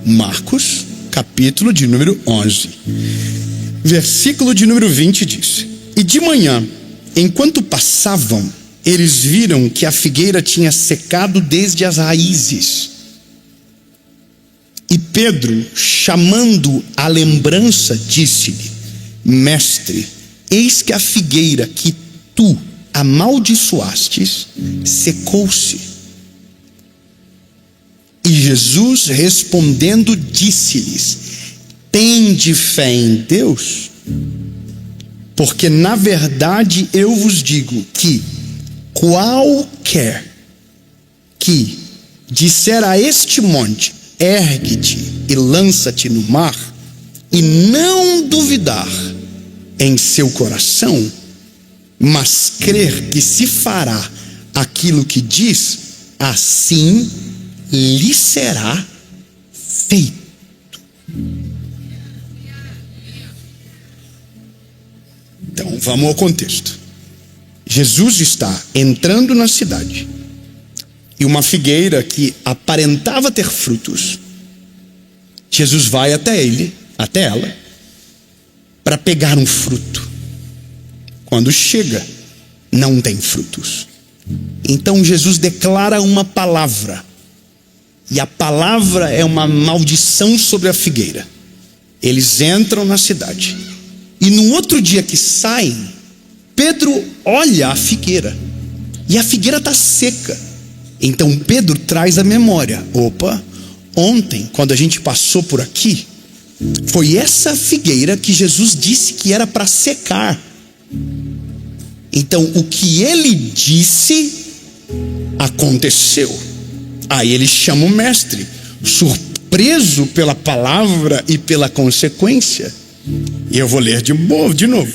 Marcos, capítulo de número 11. Versículo de número 20 diz: E de manhã, enquanto passavam, eles viram que a figueira tinha secado desde as raízes. E Pedro, chamando à lembrança, disse-lhe: Mestre, eis que a figueira que tu amaldiçoastes secou-se. E Jesus respondendo disse-lhes: Tende fé em Deus? Porque na verdade eu vos digo que qualquer que disser a este monte: ergue-te e lança-te no mar, e não duvidar em seu coração, mas crer que se fará aquilo que diz, assim lhe será feito. Então vamos ao contexto. Jesus está entrando na cidade, e uma figueira que aparentava ter frutos, Jesus vai até ela, para pegar um fruto. Quando chega, não tem frutos. Então Jesus declara uma palavra, e a palavra é uma maldição sobre a figueira. Eles entram na cidade, e no outro dia que saem, Pedro olha a figueira, e a figueira está seca. Então Pedro traz a memória: opa, ontem, quando a gente passou por aqui, foi essa figueira que Jesus disse que era para secar. Então o que ele disse aconteceu. Aí ele chama o mestre, surpreso pela palavra e pela consequência. E eu vou ler de novo.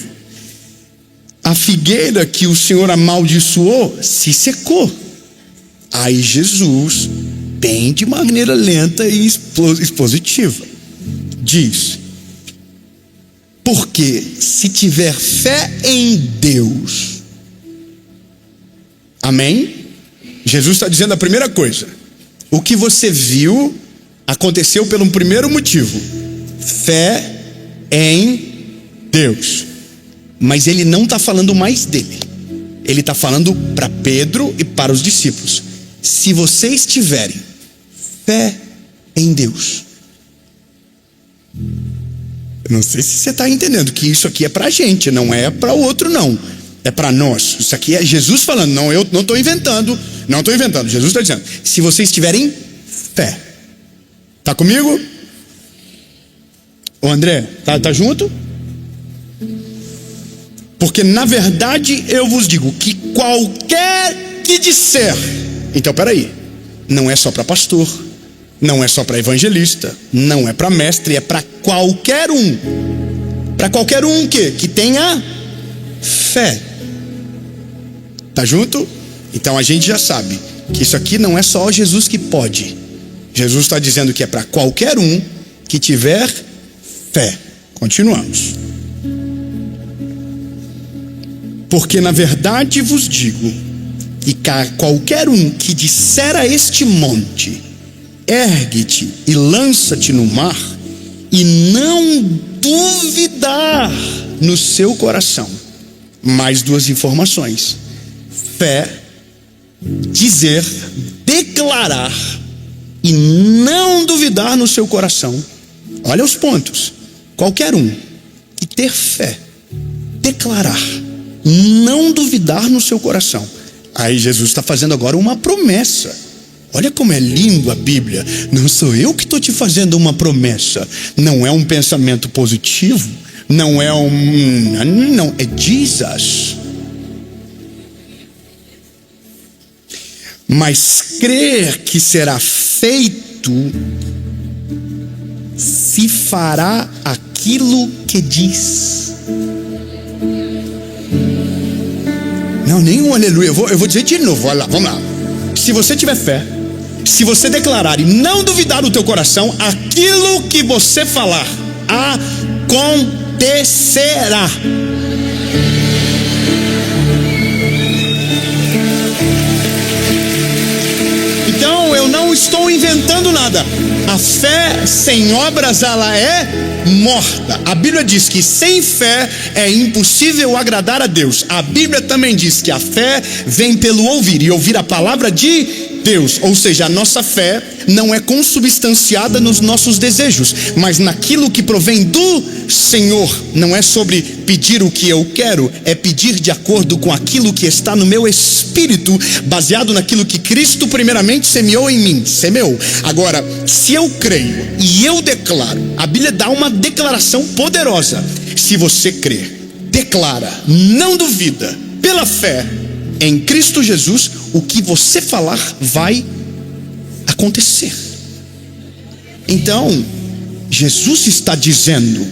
A figueira que o Senhor amaldiçoou se secou. Aí Jesus, bem de maneira lenta e expositiva, diz: porque se tiver fé em Deus, amém? Jesus está dizendo a primeira coisa: o que você viu aconteceu pelo primeiro motivo, fé em Deus. Mas ele não está falando mais dele, ele está falando para Pedro e para os discípulos: se vocês tiverem fé em Deus. Eu não sei se você está entendendo que isso aqui é para a gente, não é para o outro, não. É para nós. Isso aqui é Jesus falando. Não, eu não estou inventando. Não estou inventando. Jesus está dizendo: se vocês tiverem fé. Está comigo? Ô André, tá junto? Porque na verdade eu vos digo que qualquer que disser. Então peraí, não é só para pastor, não é só para evangelista, não é para mestre, é para qualquer um. Para qualquer um que tenha fé. Tá junto? Então a gente já sabe que isso aqui não é só Jesus que pode. Jesus está dizendo que é para qualquer um que tiver fé. Continuamos. Porque na verdade vos digo, e qualquer um que disser a este monte: ergue-te e lança-te no mar, e não duvidar no seu coração. Mais duas informações: fé, dizer, declarar, e não duvidar no seu coração. Olha os pontos. Qualquer um que ter fé, declarar, não duvidar no seu coração. Aí Jesus está fazendo agora uma promessa. Olha como é lindo a Bíblia. Não sou eu que estou te fazendo uma promessa. Não é um pensamento positivo. Não, é Jesus. Mas crer que será feito, se fará aquilo que diz. Não, nenhum aleluia. Eu vou dizer de novo. Olha lá, vamos lá. Se você tiver fé, se você declarar e não duvidar no teu coração, aquilo que você falar acontecerá. Então eu não estou inventando nada. A fé sem obras, ela é morta. A Bíblia diz que sem fé é impossível agradar a Deus. A Bíblia também diz que a fé vem pelo ouvir, e ouvir a palavra de Deus. Ou seja, a nossa fé não é consubstanciada nos nossos desejos, mas naquilo que provém do Senhor. Não é sobre pedir o que eu quero, é pedir de acordo com aquilo que está no meu espírito, baseado naquilo que Cristo primeiramente semeou em mim. Semeou. Agora, se eu creio e eu declaro, a Bíblia dá uma declaração poderosa. Se você crê, declara, não duvida, pela fé em Cristo Jesus, o que você falar vai acontecer. Então, Jesus está dizendo,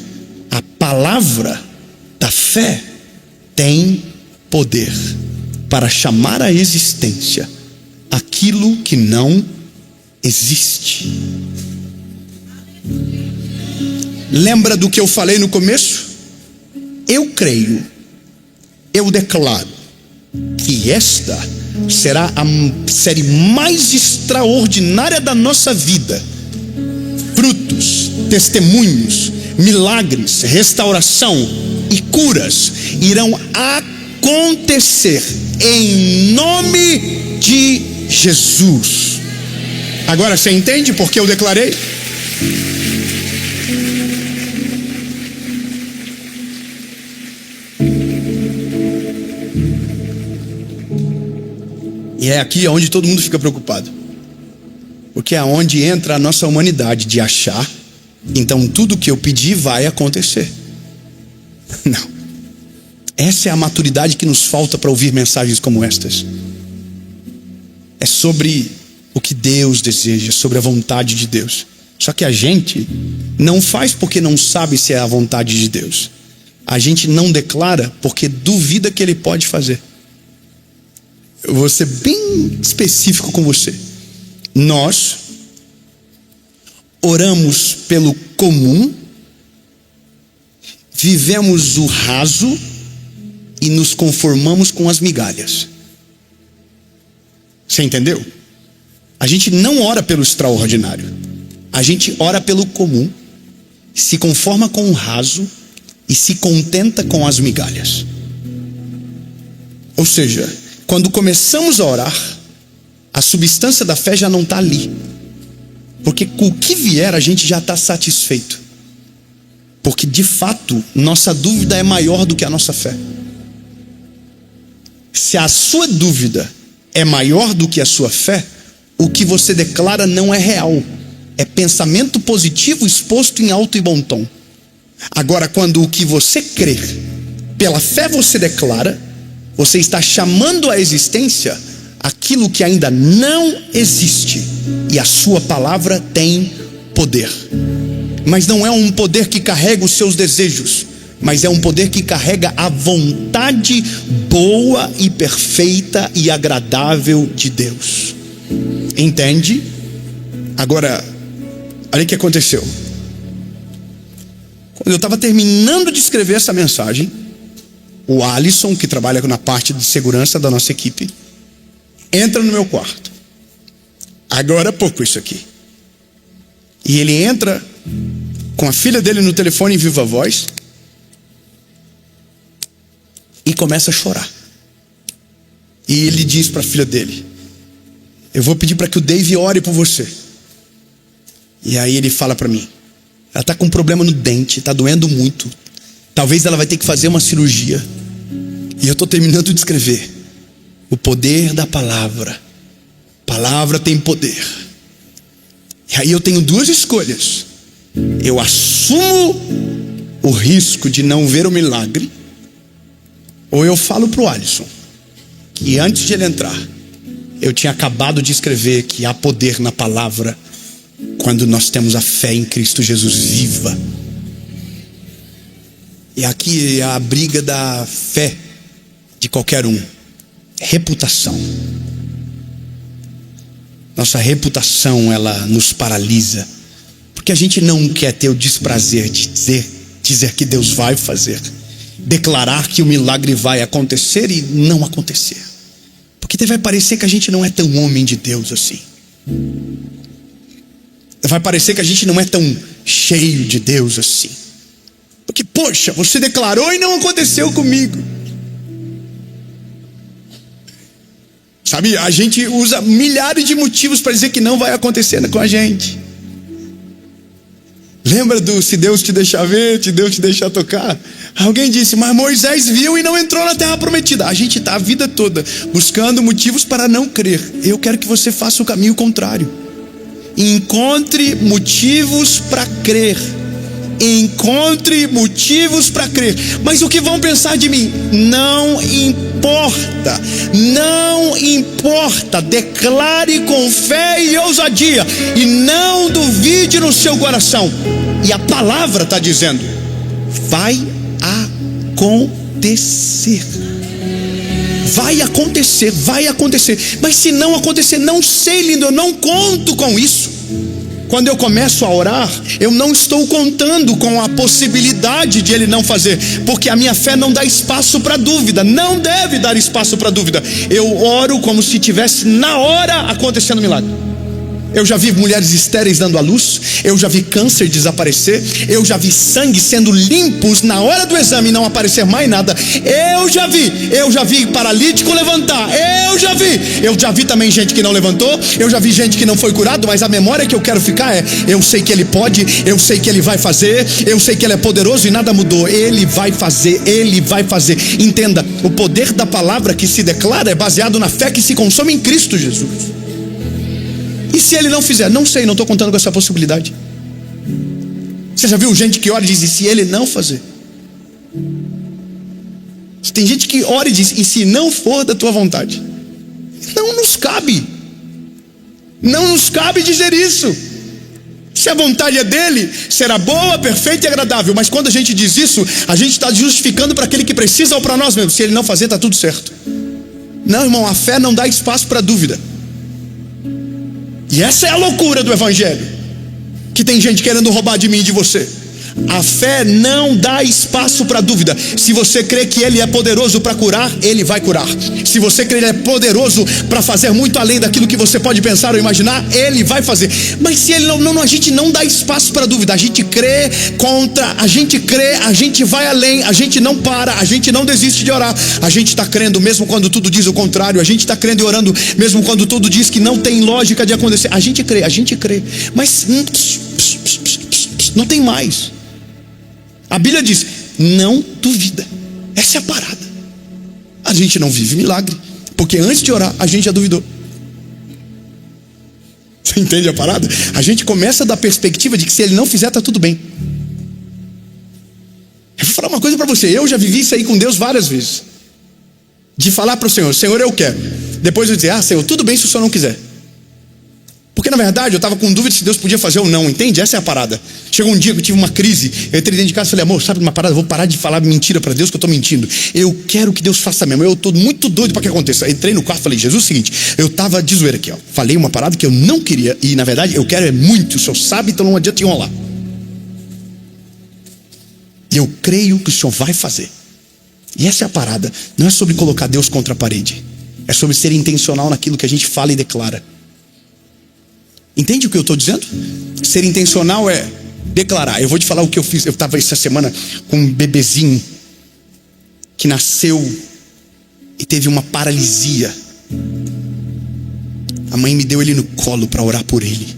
a palavra da fé tem poder para chamar à existência aquilo que não existe. Lembra do que eu falei no começo? Eu creio, eu declaro que esta será a série mais extraordinária da nossa vida. Frutos, testemunhos, milagres, restauração e curas irão acontecer em nome de Jesus. Agora você entende por que eu declarei? E é aqui onde todo mundo fica preocupado, porque é onde entra a nossa humanidade de achar, então tudo que eu pedir vai acontecer. Não. Essa é a maturidade que nos falta para ouvir mensagens como estas. É sobre o que Deus deseja, sobre a vontade de Deus. Só que a gente não faz porque não sabe se é a vontade de Deus. A gente não declara porque duvida que Ele pode fazer. Eu vou ser bem específico com você. Nós oramos pelo comum, vivemos o raso e nos conformamos com as migalhas. Você entendeu? A gente não ora pelo extraordinário. A gente ora pelo comum, se conforma com o raso e se contenta com as migalhas. Ou seja, quando começamos a orar, a substância da fé já não está ali. Porque com o que vier a gente já está satisfeito. Porque de fato, nossa dúvida é maior do que a nossa fé. Se a sua dúvida é maior do que a sua fé, o que você declara não é real. É pensamento positivo exposto em alto e bom tom. Agora, quando o que você crê, pela fé você declara, você está chamando à existência aquilo que ainda não existe. E a sua palavra tem poder. Mas não é um poder que carrega os seus desejos, mas é um poder que carrega a vontade boa e perfeita e agradável de Deus. Entende? Agora, olha o que aconteceu. Quando eu estava terminando de escrever essa mensagem, o Alisson, que trabalha na parte de segurança da nossa equipe, entra no meu quarto. Agora há pouco isso aqui. E ele entra com a filha dele no telefone em viva voz e começa a chorar. E ele diz para a filha dele: eu vou pedir para que o Dave ore por você. E aí ele fala para mim: ela está com um problema no dente, está doendo muito. Talvez ela vai ter que fazer uma cirurgia. E eu estou terminando de escrever. O poder da palavra. Palavra tem poder. E aí eu tenho duas escolhas. Eu assumo o risco de não ver o milagre, ou eu falo para o Alisson que antes de ele entrar, eu tinha acabado de escrever que há poder na palavra quando nós temos a fé em Cristo Jesus viva. E aqui é a briga da fé de qualquer um. Reputação. Nossa reputação, ela nos paralisa, porque a gente não quer ter o desprazer de dizer que Deus vai fazer, declarar que o milagre vai acontecer e não acontecer, porque vai parecer que a gente não é tão homem de Deus assim. vai parecer que a gente não é tão cheio de Deus assim. Porque, poxa, você declarou e não aconteceu comigo. Sabe, a gente usa milhares de motivos para dizer que não vai acontecer com a gente. Lembra do se Deus te deixar ver, se Deus te deixar tocar? Alguém disse, mas Moisés viu e não entrou na terra prometida. A gente está a vida toda buscando motivos para não crer. Eu quero que você faça o caminho contrário. Encontre motivos para crer. Encontre motivos para crer. Mas o que vão pensar de mim? Não importa. Não importa. Declare com fé e ousadia. E não duvide no seu coração. E a palavra está dizendo: vai acontecer. Vai acontecer, vai acontecer. Mas se não acontecer, não sei, lindo, eu não conto com isso. Quando eu começo a orar, eu não estou contando com a possibilidade de ele não fazer, porque a minha fé não dá espaço para dúvida, não deve dar espaço para dúvida. Eu oro como se tivesse na hora acontecendo um milagre. Eu já vi mulheres estéreis dando à luz, eu já vi câncer desaparecer, eu já vi sangue sendo limpos na hora do exame e não aparecer mais nada. Eu já vi paralítico levantar, eu já vi também gente que não levantou, eu já vi gente que não foi curado, mas a memória que eu quero ficar é: eu sei que ele pode, eu sei que ele vai fazer, eu sei que ele é poderoso e nada mudou. Ele vai fazer, ele vai fazer. Entenda, o poder da palavra que se declara é baseado na fé que se consome em Cristo Jesus. E se ele não fizer? Não sei, não estou contando com essa possibilidade. Você já viu gente que ora e diz: e se ele não fazer? Tem gente que ora e diz: e se não for da tua vontade? Não nos cabe. Não nos cabe dizer isso. Se a vontade é dele, será boa, perfeita e agradável. Mas quando a gente diz isso, a gente está justificando para aquele que precisa ou para nós mesmos. Se ele não fazer, está tudo certo. Não, irmão, a fé não dá espaço para dúvida. E essa é a loucura do evangelho, que tem gente querendo roubar de mim e de você. A fé não dá espaço para dúvida. Se você crê que ele é poderoso para curar, ele vai curar. Se você crê que ele é poderoso para fazer muito além daquilo que você pode pensar ou imaginar, ele vai fazer. Mas se ele não, a gente não dá espaço para dúvida. A gente crê a gente vai além, a gente não para, a gente não desiste de orar. A gente está crendo mesmo quando tudo diz o contrário. A gente está crendo e orando mesmo quando tudo diz que não tem lógica de acontecer. A gente crê. Mas não tem mais. A Bíblia diz: não duvida. Essa é a parada. A gente não vive milagre, porque antes de orar a gente já duvidou. Você entende a parada? A gente começa da perspectiva de que se ele não fizer, está tudo bem. Eu vou falar uma coisa para você. Eu já vivi isso aí com Deus várias vezes. De falar para o Senhor: Senhor, eu quero. Depois eu dizer: ah, Senhor, tudo bem se o Senhor não quiser. Porque na verdade eu estava com dúvida se Deus podia fazer ou não, entende? Essa é a parada. Chegou um dia que eu tive uma crise, eu entrei dentro de casa e falei: amor, sabe uma parada? Eu vou parar de falar mentira para Deus, que eu estou mentindo. Eu quero que Deus faça mesmo, eu estou muito doido para que aconteça. Entrei no quarto e falei: Jesus, é o seguinte, eu estava de zoeira aqui, ó. Falei uma parada que eu não queria, e na verdade eu quero é muito, o Senhor sabe, então não adianta enrolar. E eu creio que o Senhor vai fazer. E essa é a parada. Não é sobre colocar Deus contra a parede, é sobre ser intencional naquilo que a gente fala e declara. Entende o que eu estou dizendo? Ser intencional é declarar. Eu vou te falar o que eu fiz. Eu estava essa semana com um bebezinho que nasceu e teve uma paralisia. A mãe me deu ele no colo para orar por ele.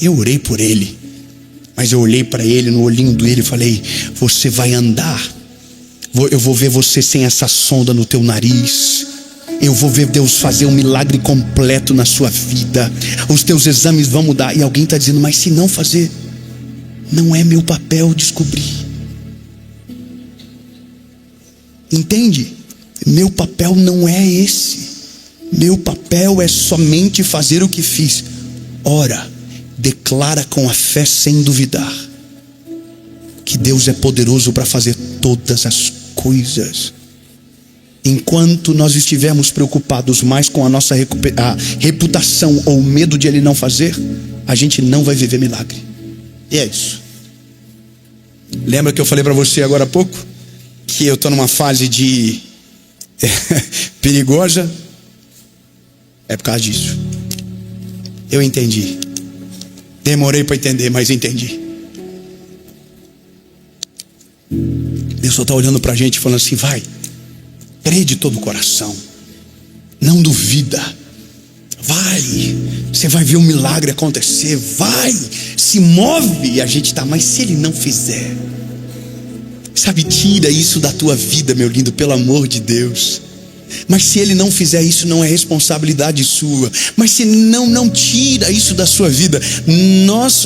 Eu orei por ele, mas eu olhei para ele no olhinho dele e falei: você vai andar. Eu vou ver você sem essa sonda no teu nariz. Eu vou ver Deus fazer um milagre completo na sua vida. Os teus exames vão mudar. E alguém está dizendo: mas se não fazer, não é meu papel descobrir. Entende? Meu papel não é esse. Meu papel é somente fazer o que fiz. Ora, declara com a fé sem duvidar que Deus é poderoso para fazer todas as coisas. Enquanto nós estivermos preocupados mais com a nossa reputação ou medo de ele não fazer, a gente não vai viver milagre. E é isso. Lembra que eu falei para você agora há pouco que eu estou numa fase de perigosa? É por causa disso. Eu entendi. Demorei para entender, mas entendi. Deus só está olhando para a gente falando assim: vai, crê de todo o coração, não duvida, vai, você vai ver um milagre acontecer, vai, se move. E a gente está, mas se Ele não fizer? Sabe, tira isso da tua vida, meu lindo, pelo amor de Deus. Mas se Ele não fizer isso, não é responsabilidade sua. Mas se não tira isso da sua vida.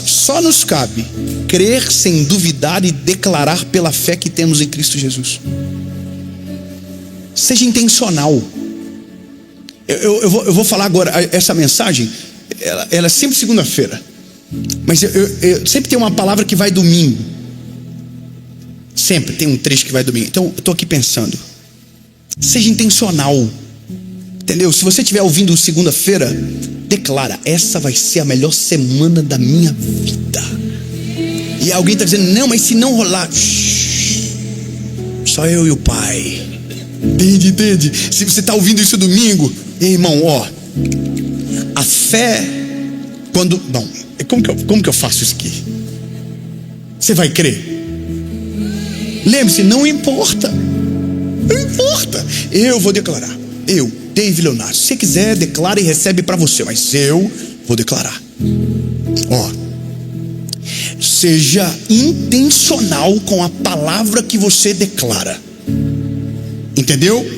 Só nos cabe crer sem duvidar e declarar pela fé que temos em Cristo Jesus. Seja intencional. Eu vou falar agora, essa mensagem, ela é sempre segunda-feira. Mas eu sempre tem uma palavra que vai domingo. Sempre tem um trecho que vai domingo. Então eu estou aqui pensando. Seja intencional, entendeu? Se você estiver ouvindo segunda-feira, declara: essa vai ser a melhor semana da minha vida. E alguém está dizendo: não, mas se não rolar, só eu e o Pai. Entende? Se você está ouvindo isso domingo, irmão, a fé, como que eu faço isso aqui? Você vai crer? Lembre-se, não importa. Não importa, eu vou declarar. Eu, David Leonardo. Se você quiser, declara e recebe para você, mas eu vou declarar. Seja intencional com a palavra que você declara. Entendeu?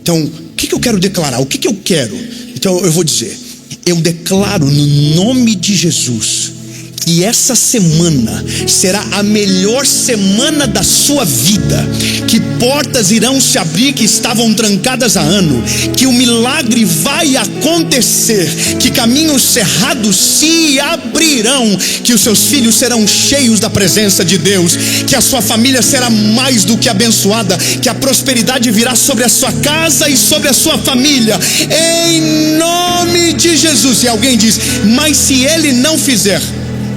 Então, o que eu quero declarar? O que eu quero? Então eu vou dizer: eu declaro no nome de Jesus que essa semana será a melhor semana da sua vida, que portas irão se abrir que estavam trancadas há anos, que o milagre vai acontecer, que caminhos cerrados se abrirão, que os seus filhos serão cheios da presença de Deus, que a sua família será mais do que abençoada, que a prosperidade virá sobre a sua casa e sobre a sua família, em nome de Jesus. E alguém diz: mas se Ele não fizer?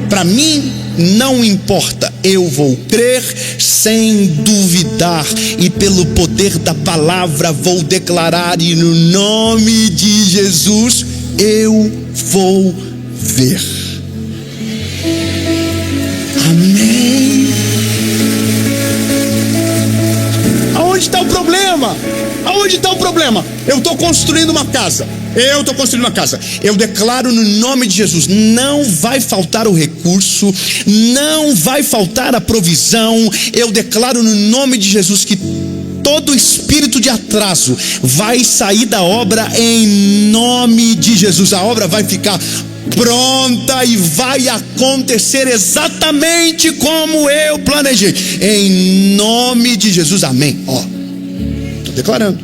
Para mim não importa, eu vou crer sem duvidar, e pelo poder da palavra vou declarar, e no nome de Jesus eu vou ver. Amém. Aonde está o problema? Aonde está o problema? Eu estou construindo uma casa. Eu declaro no nome de Jesus: não vai faltar o recurso, não vai faltar a provisão. Eu declaro no nome de Jesus que todo espírito de atraso vai sair da obra em nome de Jesus. A obra vai ficar pronta e vai acontecer exatamente como eu planejei, em nome de Jesus. Amém. Estou declarando.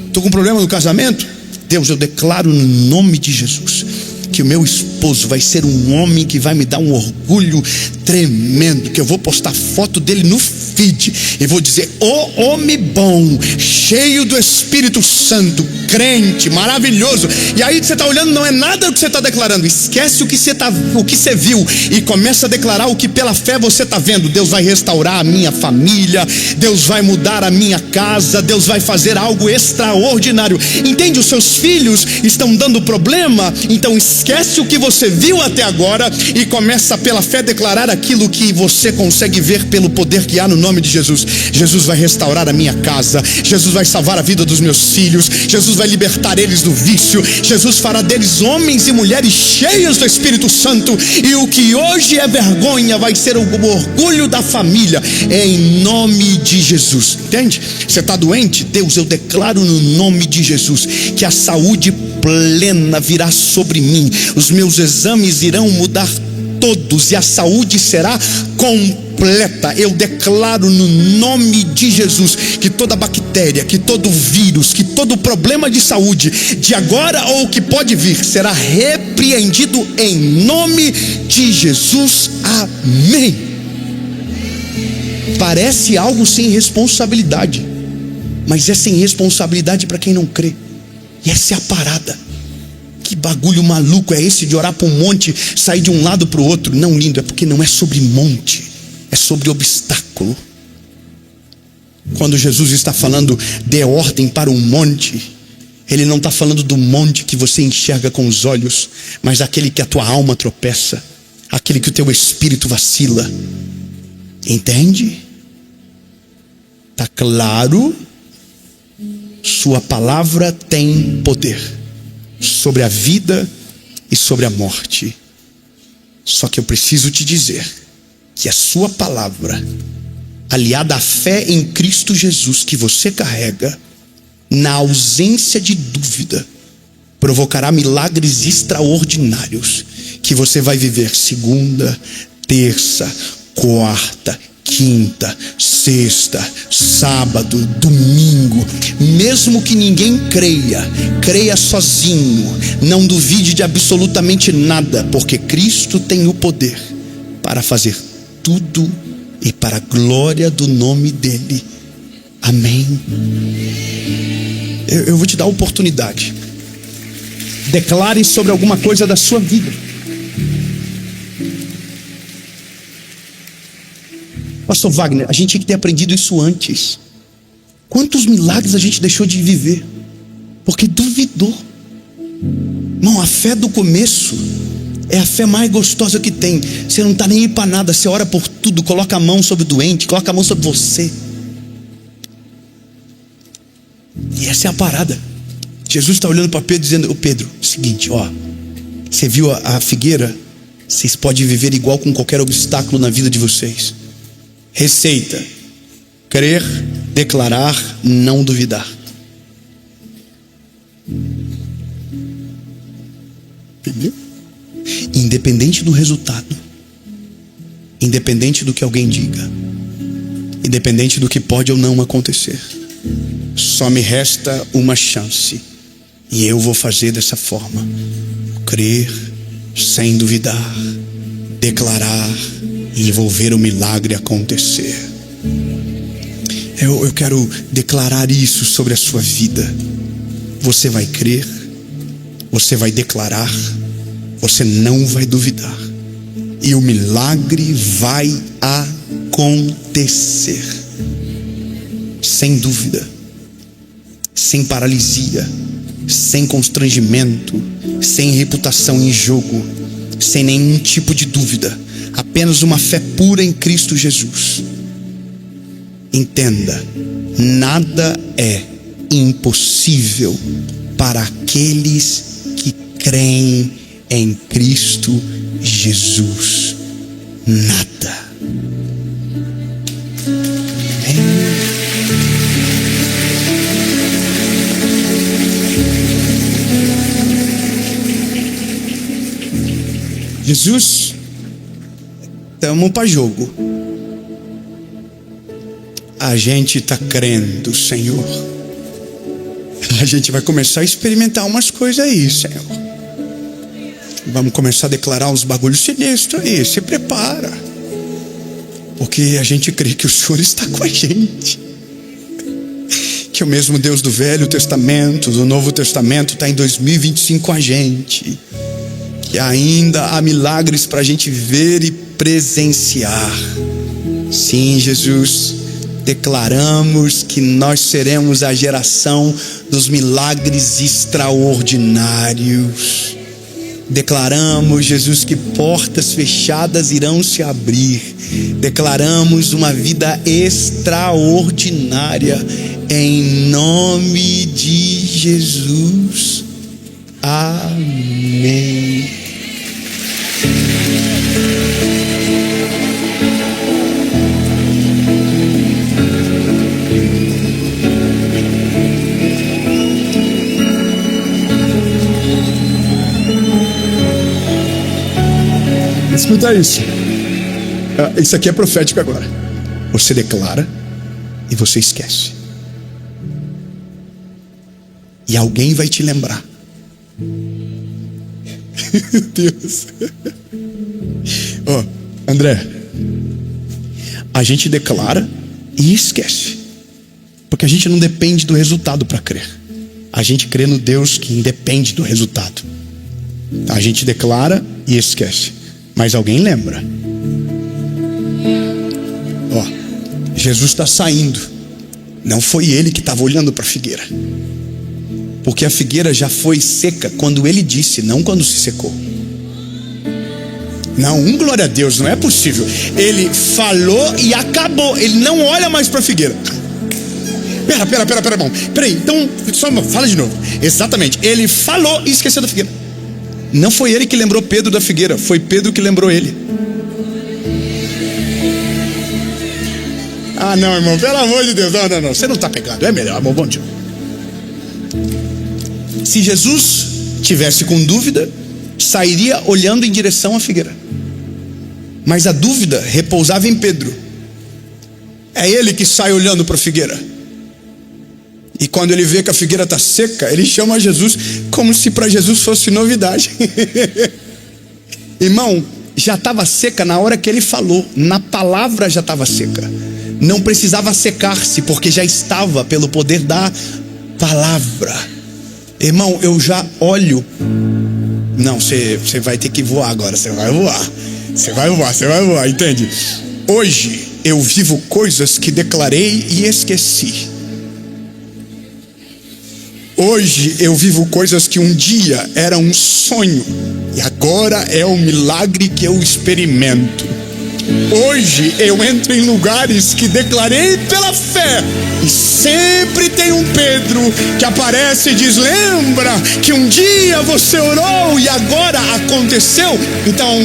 Estou com problema no casamento? Deus, eu declaro no nome de Jesus que o meu esposo vai ser um homem que vai me dar um orgulho tremendo, que eu vou postar foto dele no feed e vou dizer: ô homem bom, cheio do Espírito Santo, crente, maravilhoso. E aí você está olhando, não é nada o que você está declarando. Esquece o que você viu e começa a declarar o que pela fé você está vendo. Deus vai restaurar a minha família, Deus vai mudar a minha casa, Deus vai fazer algo extraordinário. Entende? Os seus filhos estão dando problema, então esquece o que você viu até agora e começa pela fé a declarar aquilo que você consegue ver pelo poder que há no nome de Jesus. Jesus vai restaurar a minha casa, Jesus vai salvar a vida dos meus filhos, Jesus vai libertar eles do vício, Jesus fará deles homens e mulheres cheios do Espírito Santo, e o que hoje é vergonha vai ser o orgulho da família, em nome de Jesus. Entende? Você está doente? Deus, eu declaro no nome de Jesus que a saúde plena virá sobre mim, os meus exames irão mudar todos e a saúde será completa. Eu declaro no nome de Jesus que toda bactéria, que todo vírus, que todo problema de saúde de agora ou que pode vir será repreendido em nome de Jesus. Amém. Parece algo sem responsabilidade, mas é sem responsabilidade para quem não crê. E essa é a parada. Que bagulho maluco é esse de orar para um monte, sair de um lado para o outro? Não, lindo, é porque não é sobre monte, é sobre obstáculo. Quando Jesus está falando dê ordem para um monte, Ele não está falando do monte que você enxerga com os olhos, mas aquele que a tua alma tropeça, aquele que o teu espírito vacila. Entende? Está claro? Sua palavra tem poder sobre a vida e sobre a morte. Só que eu preciso te dizer que a sua palavra, aliada à fé em Cristo Jesus que você carrega, na ausência de dúvida, provocará milagres extraordinários que você vai viver segunda, terça, quarta, quinta, sexta, sábado, domingo. Mesmo que ninguém creia sozinho. Não duvide de absolutamente nada, porque Cristo tem o poder para fazer tudo e para a glória do nome dele. Amém. Eu vou te dar a oportunidade. Declare sobre alguma coisa da sua vida. Pastor Wagner, a gente tinha que ter aprendido isso antes. Quantos milagres a gente deixou de viver porque duvidou? Não, a fé do começo é a fé mais gostosa que tem. Você não está nem aí para nada, você ora por tudo, coloca a mão sobre o doente, coloca a mão sobre você. E essa é a parada. Jesus está olhando para Pedro dizendo: ô Pedro, seguinte, você viu a figueira? Vocês podem viver igual com qualquer obstáculo na vida de vocês. Receita: crer, declarar, não duvidar. Entendeu? Independente do resultado, independente do que alguém diga, independente do que pode ou não acontecer, só me resta uma chance, e eu vou fazer dessa forma: crer sem duvidar, declarar e vou ver o milagre acontecer. Eu quero declarar isso sobre a sua vida. Você vai crer, você vai declarar, você não vai duvidar, e o milagre vai acontecer. Sem dúvida, sem paralisia, sem constrangimento, sem reputação em jogo, sem nenhum tipo de dúvida, apenas uma fé pura em Cristo Jesus. Entenda, nada é impossível para aqueles que creem em Cristo Jesus. Nada. Jesus, estamos para jogo. A gente está crendo, Senhor. A gente vai começar a experimentar umas coisas aí, Senhor. Vamos começar a declarar uns bagulhos sinistros aí. Se prepara, porque a gente crê que o Senhor está com a gente. Que o mesmo Deus do Velho Testamento, do Novo Testamento, está em 2025 com a gente. Que ainda há milagres para a gente ver e presenciar. Sim, Jesus, declaramos que nós seremos a geração dos milagres extraordinários. Declaramos, Jesus, que portas fechadas irão se abrir. Declaramos uma vida extraordinária em nome de Jesus. Amém. Escuta isso. Isso aqui é profético agora. Você declara e você esquece. E alguém vai te lembrar. Meu Deus. André, a gente declara e esquece, porque a gente não depende do resultado para crer. A gente crê no Deus que independe do resultado. A gente declara e esquece, mas alguém lembra. Jesus está saindo. Não foi ele que estava olhando para a figueira, Porque a figueira já foi seca quando ele disse, não quando se secou. Não, glória a Deus, não é possível. Ele falou e acabou. Ele não olha mais para a figueira. Peraí, então, só fala de novo. Exatamente, ele falou e esqueceu da figueira. Não foi ele que lembrou Pedro da figueira, foi Pedro que lembrou ele. Ah, não, irmão, pelo amor de Deus, não, você não está pegando, é melhor, amor, bom dia. Se Jesus tivesse com dúvida, sairia olhando em direção à figueira. Mas a dúvida repousava em Pedro. É ele que sai olhando para a figueira. E quando ele vê que a figueira está seca, ele chama Jesus como se para Jesus fosse novidade. Irmão, já estava seca na hora que ele falou. Na palavra já estava seca. Não precisava secar-se, porque já estava pelo poder da palavra. Irmão, eu já olho. Não, você vai ter que voar agora. Você vai voar, entende? Hoje eu vivo coisas que declarei e esqueci. Hoje eu vivo coisas que um dia era um sonho e agora é um milagre que eu experimento. Hoje eu entro em lugares que declarei pela fé e sempre tem um Pedro que aparece e diz: lembra que um dia você orou e agora aconteceu? Então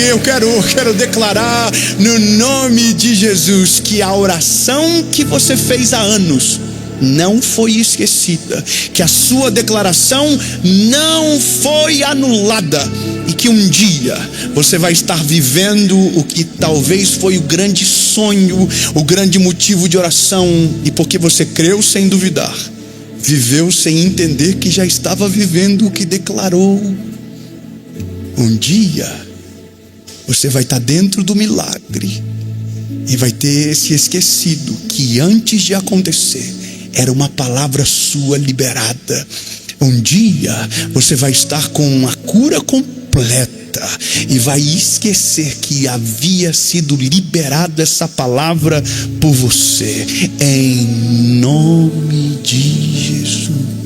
eu quero declarar no nome de Jesus que a oração que você fez há anos não foi esquecida, que a sua declaração não foi anulada e que um dia você vai estar vivendo o que talvez foi o grande sonho, o grande motivo de oração, e porque você creu sem duvidar, viveu sem entender que já estava vivendo o que declarou. Um dia você vai estar dentro do milagre e vai ter se esquecido que antes de acontecer era uma palavra sua liberada. Um dia você vai estar com a cura completa e vai esquecer que havia sido liberada essa palavra por você. Em nome de Jesus.